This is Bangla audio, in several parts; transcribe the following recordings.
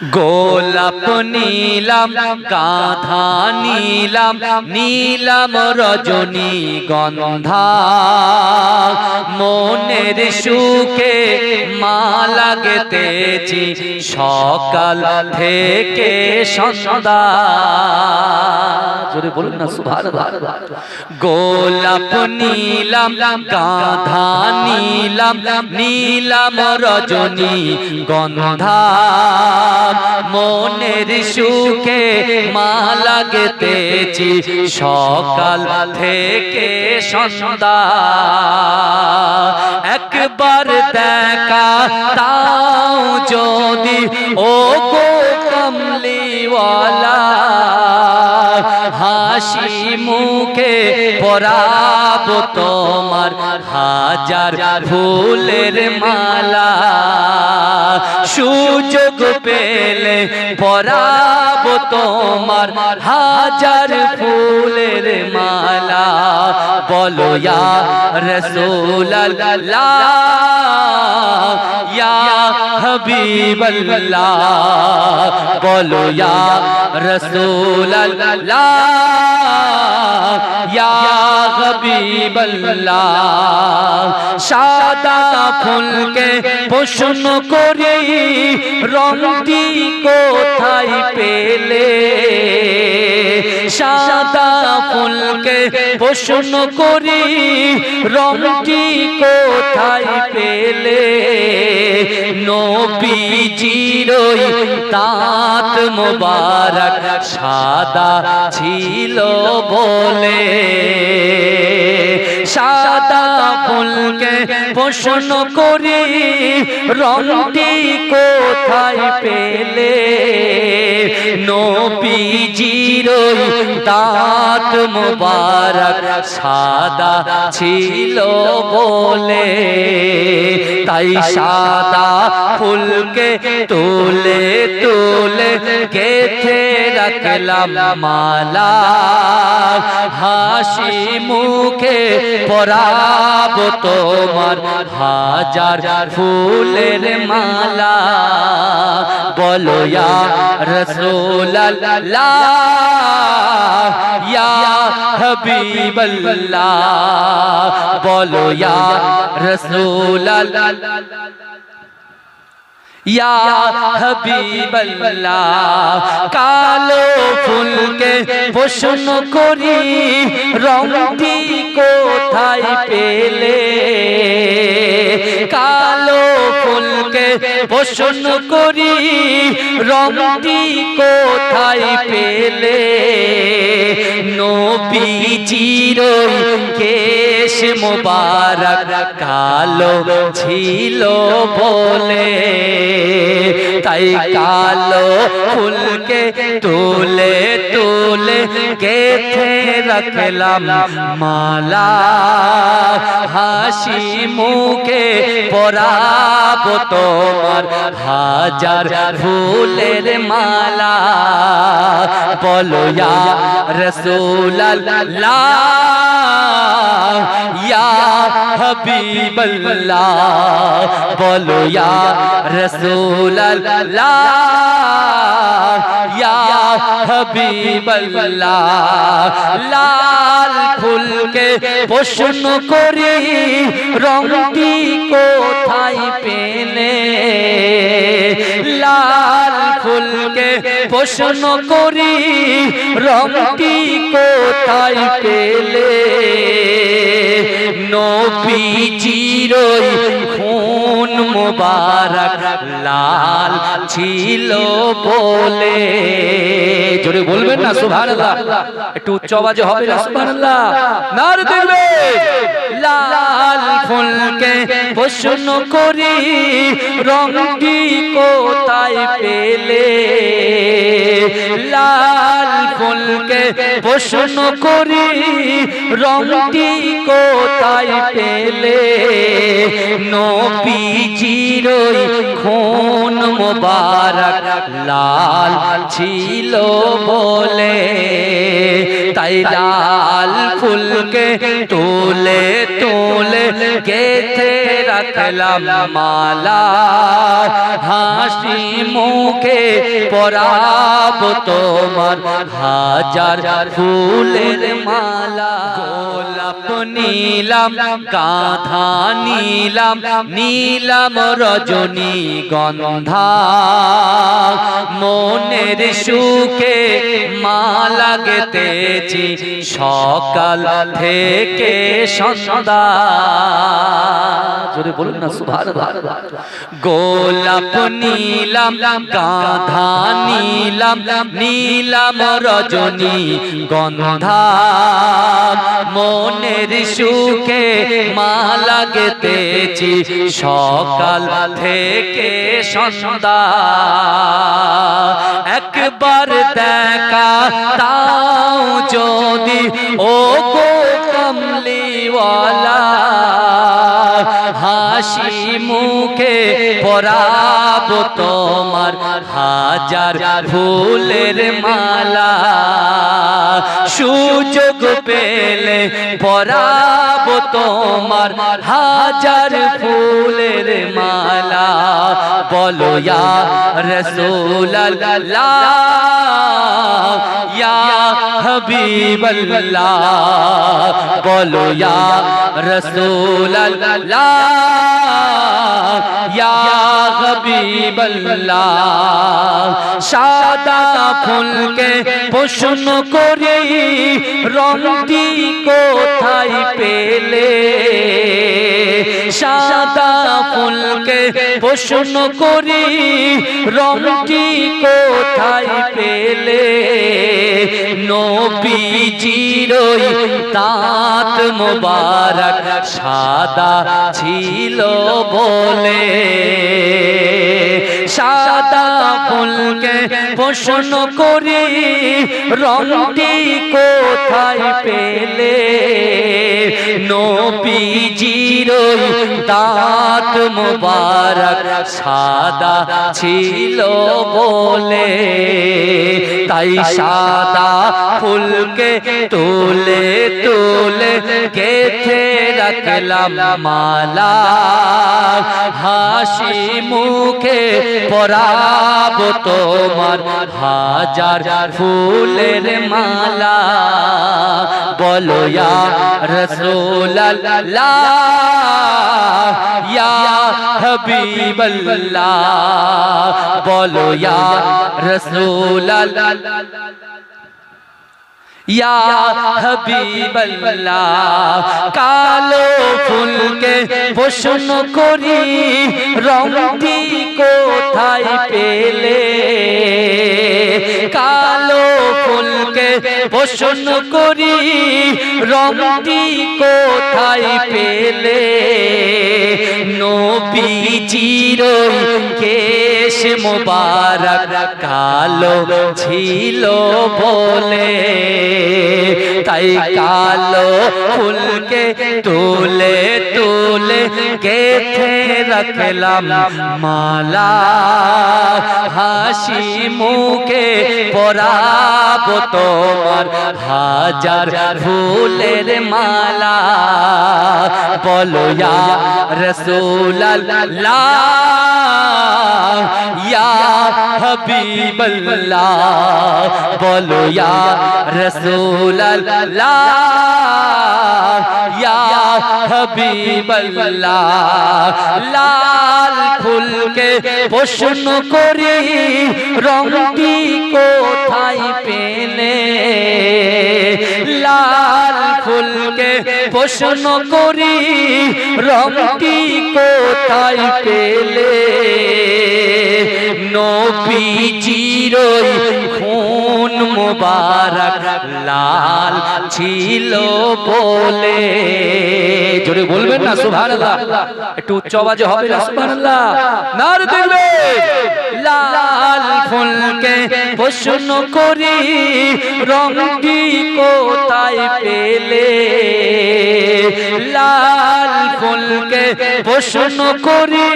গোলাপ নীলাম গাধা নীলাম নীলাম রজনী গন্ধা মনের সুখে মালা গেথেছি সকাল থেকে সন্ধ্যা। জোরে বলুন না সুবহানাল্লাহ। গোলাপ নীলাম গাধা নীলাম নীলাম রজনী গন্ধা মনের সুখে মালা গেথেছি সকাল থেকে সন্ধ্যা। একবার দেখা তাও যদি ও গো কমলিওয়ালা হাসি মুখে পরাবো তোমার হাজার ফুলের মালা। সুযোগ পেলে পরাবো তোমার হাজার ফুলের মালা। বলো ইয়া রাসূলুল্লাহ ইয়া হাবিবাল্লাহ, বলো ইয়া রাসূলুল্লাহ ইয়া হাবিবাল্লাহ। সাদা ফুলকে প্রশ্ন করি রংটি কোথায় পেলে, সাদা ফুলকে প্রশ্ন করি রংটি কোথায় পেলে। নবীজির দাঁত মোবারক সাদা ছিল বলে, সাদা ফুলকে প্রশ্ন করি রংটি কোথায় পেলে। নবীজির দাঁত মোবারক সাদা ছিল বলে, তাই সাদা ফুলকে তুলে তুলে গেথে রাখলাম মালা। হাসি মুখে পরাবো তোমার হাজার ফুলের মালা। বলো ইয়া রাসূলুল্লাহ ইয়া হাবিবাল্লাহ, বলো ইয়া রাসূলুল্লাহ ইয়া হাবিবাল্লাহ। কালো ফুলকে প্রশ্ন করি রংটি কোথায় পেলে, কালো ফুলকে প্রশ্ন করি রংটি কোথায় পেলে। নবীজির কেশ মোবারক কালো ছিল বলে, তাই কালো ফুলকে তুলে তুলে গেথে রাখলাম মালা। হাসি মুখে পরাবো তোমার হাজার ফুলের মালা। বলো ইয়া রাসূলুল্লাহ ইয়া হাবিবাল্লাহ, বলো ইয়া রাসূলুল্লাহ ইয়া হাবিবাল্লাহ। লাল ফুলকে প্রশ্ন করি রংটি কোথায় পেলে, লাল ফুলকে প্রশ্ন করি রংটি কোথায় পেলে। নবীজির খুন মোবারক লাল ছিল বলে। জোরে বলবেন না সুবহানাল্লাহ, একটু উচ্চ আওয়াজে হবে না সুবহানাল্লাহ। নারে তাকবীর। লাল ফুলকে প্রশ্ন করি রংটি কোথায় পেলে, লাল ফুলকে প্রশ্ন করি রংটি কোথায় পেলে। নবীজির খুন মোবারক লাল ছিল বলে, তাই লাল ফুলকে তুলে তুলে গেথে রাখলাম মালা। হাসি মুখ মুখে পরাবো তোমার হাজার ফুলের মালা। গোলাপ নীলাম গাঁথা নীলাম নীলাম রজনী গন্ধা, মনের সুখে মালা গেতেছি সকাল থেকে সন্ধ্যা। জোরে বলুন না সুবহানাল্লাহ। গোলাপ নীলাম গাঁথা নীলাম নীলাম রজনী গন্ধা, মনের সুখে মালা গেতেছি সকাল থেকে সন্ধ্যা। একবার দেখা তাও যদি ও গো কমলিওয়ালা, হাসি মুখে পরাবো তোমার হাজার ফুলের মালা। সুযোগ পেলে পরাবো তোমার হাজার ফুলের মালা। বলো ইয়া রাসূলুল্লাহ ইয়া হাবিবাল্লাহ, বলো ইয়া রাসূলুল্লাহ ইয়া হাবিবাল্লাহ। সাদা ফুলকে প্রশ্ন করি রংটি কোথায় পেলে, সাদা ফুলকে প্রশ্ন করি রংটি কোথায় পেলে। নবীজির দাঁত মোবারক সাদা ছিল বলে, সাদা ফুলকে প্রশ্ন করি রংটি কোথায় পেলে। নবীজির দাঁত মোবারক সাদা ছিল বলে, তাই সাদা ফুলকে তুলে তুলে গেথে রাখলাম মালা। হাসি মুখে পরাবো তোমার হাজার ফুলের মালা। বলো ইয়া রাসূলুল্লাহ ইয়া হাবিবাল্লাহ, বলো ইয়া রাসূলুল্লাহ ইয়া হাবিবাল্লাহ। কালো ফুলকে প্রশ্ন করি রংটি কোথায় পেলে, কালো ফুলকে প্রশ্ন করি রংটি কোথায় পেলে। নবীজির কেশ মোবারক কালো ছিল বলে, তাই কালো ফুলকে তুলে তুলে গেথে রাখলাম মালা। হাসি মুখে পরাবো তোমার হাজার ফুলের মালা। বলো ইয়া রাসূলুল্লাহ ইয়া হাবিবাল্লাহ, বলো ইয়া রাসূলুল্লাহ ইয়া হাবিবাল্লাহ। লাল ফুলকে প্রশ্ন করি রংটি কোথায় পেলে, লাল ফুলকে প্রশ্ন করি রংটি কোথায় পেলে। নবীজির খুন মোবারক লাল ছিল বলে। জোরে বলবেন না সুবহানাল্লাহ, একটু উচ্চ আওয়াজে হবে না সুবহানাল্লাহ। নারে তাকবীর। লাল ফুলকে প্রশ্ন করি রংটি কোথায় পেলে, লাল ফুলকে প্রশ্ন করি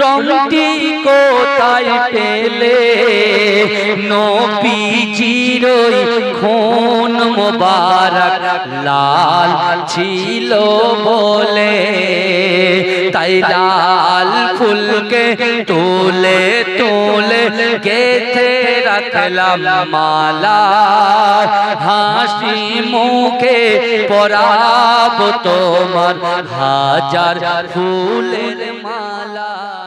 রংটি কোথায় পেলে। নবীজির খুন মোবারক লাল ছিল বলে, তাই লাল ফুলকে তুলে তুলে গেথে রাখলাম মালা, হাসি মুখে পরাব তোমার হাজার ফুলের মালা।